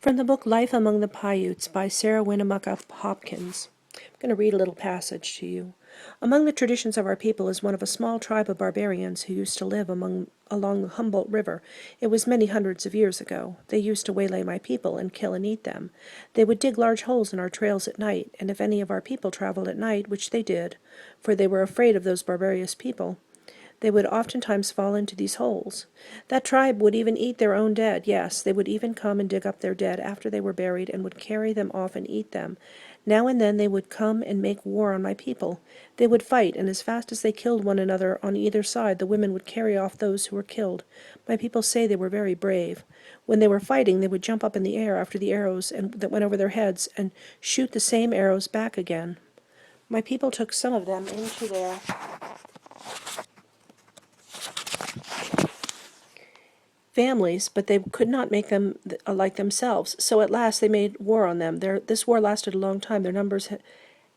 From the book Life Among the Piutes by Sarah Winemucca Hopkins. I'm going to read a little passage to you. Among the traditions of our people is one of a small tribe of barbarians who used to live along the Humboldt River. It was many hundreds of years ago. They used to waylay my people and kill and eat them. They would dig large holes in our trails at night, and if any of our people traveled at night, which they did, for they were afraid of those barbarous people, they would oftentimes fall into these holes. That tribe would even eat their own dead. Yes, they would even come and dig up their dead after they were buried and would carry them off and eat them. Now and then they would come and make war on my people. They would fight, and as fast as they killed one another on either side, the women would carry off those who were killed. My people say they were very brave. When they were fighting, they would jump up in the air after the arrows that went over their heads and shoot the same arrows back again. My people took some of them into their families, but they could not make them like themselves. So at last they made war on them. This war lasted a long time. Their numbers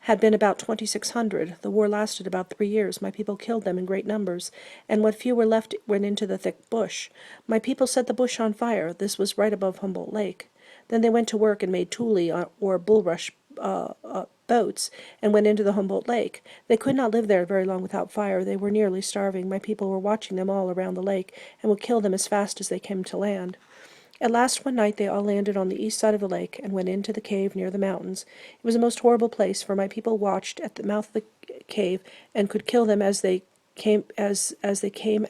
had been about 2,600. The war lasted about 3 years. My people killed them in great numbers, and what few were left went into the thick bush. My people set the bush on fire. This was right above Humboldt Lake. Then they went to work and made tule or bulrush boats and went into the Humboldt Lake. They could not live there very long without fire. They were nearly starving. My people were watching them all around the lake and would kill them as fast as they came to land. At last one night they all landed on the east side of the lake and went into the cave near the mountains. It was a most horrible place, for my people watched at the mouth of the cave and could kill them as they came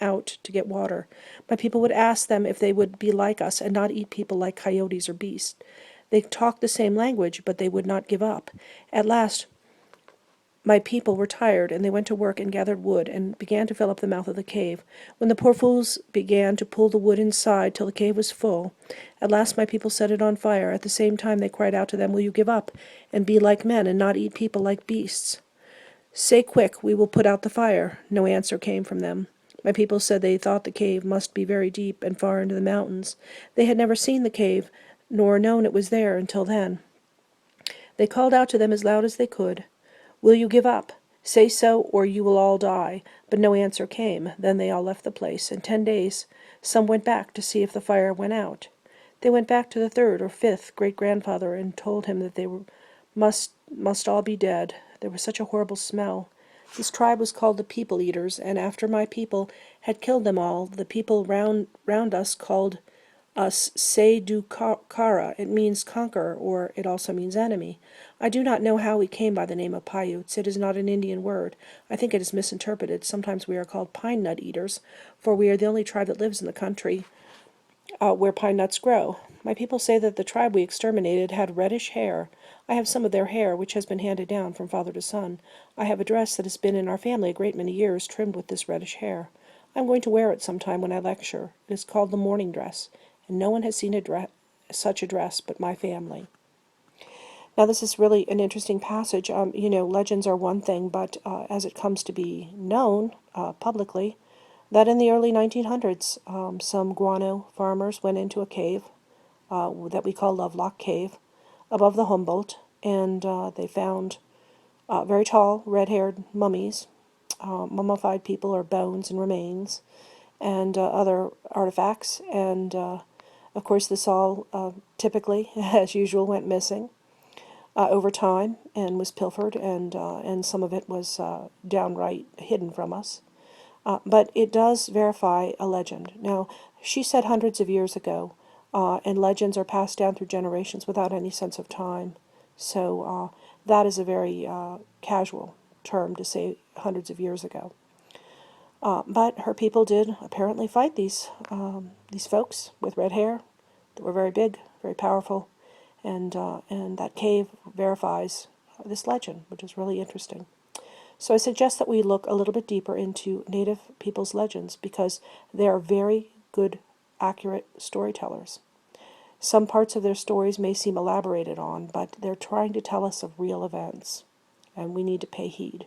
out to get water. My people would ask them if they would be like us and not eat people like coyotes or beasts. They talked the same language, but they would not give up. At last my people were tired, and they went to work and gathered wood and began to fill up the mouth of the cave. When the poor fools began to pull the wood inside till the cave was full, at last my people set it on fire. At the same time they cried out to them, "Will you give up and be like men and not eat people like beasts? Say quick, we will put out the fire." No answer came from them. My people said they thought the cave must be very deep and far into the mountains. They had never seen the cave, nor known it was there until then. They called out to them as loud as they could, "Will you give up? Say so, or you will all die." But no answer came. Then they all left the place. In 10 days some went back to see if the fire went out. They went back to the third or fifth great-grandfather and told him that they must all be dead. There was such a horrible smell. This tribe was called the People Eaters, and after my people had killed them all, the people round us called us Se du Kara. It means conqueror, or it also means enemy. I do not know how we came by the name of Piutes. It is not an Indian word. I think it is misinterpreted. Sometimes we are called pine nut eaters, for we are the only tribe that lives in the country where pine nuts grow. My people say that the tribe we exterminated had reddish hair. I have some of their hair, which has been handed down from father to son. I have a dress that has been in our family a great many years, trimmed with this reddish hair. I am going to wear it sometime when I lecture. It is called the mourning dress, and no one has seen such a dress but my family. Now, this is really an interesting passage. Legends are one thing, but as it comes to be known publicly, that in the early 1900s, some guano farmers went into a cave that we call Lovelock Cave above the Humboldt, and they found very tall, red-haired mummies, mummified people or bones and remains, and other artifacts. And, of course, this all typically, as usual, went missing over time and was pilfered, and some of it was downright hidden from us. But it does verify a legend. Now, she said hundreds of years ago, and legends are passed down through generations without any sense of time. So that is a very casual term to say hundreds of years ago. But her people did apparently fight these folks with red hair that were very big, very powerful, and that cave verifies this legend, which is really interesting. So I suggest that we look a little bit deeper into Native people's legends because they are very good, accurate storytellers. Some parts of their stories may seem elaborated on, but they're trying to tell us of real events, and we need to pay heed.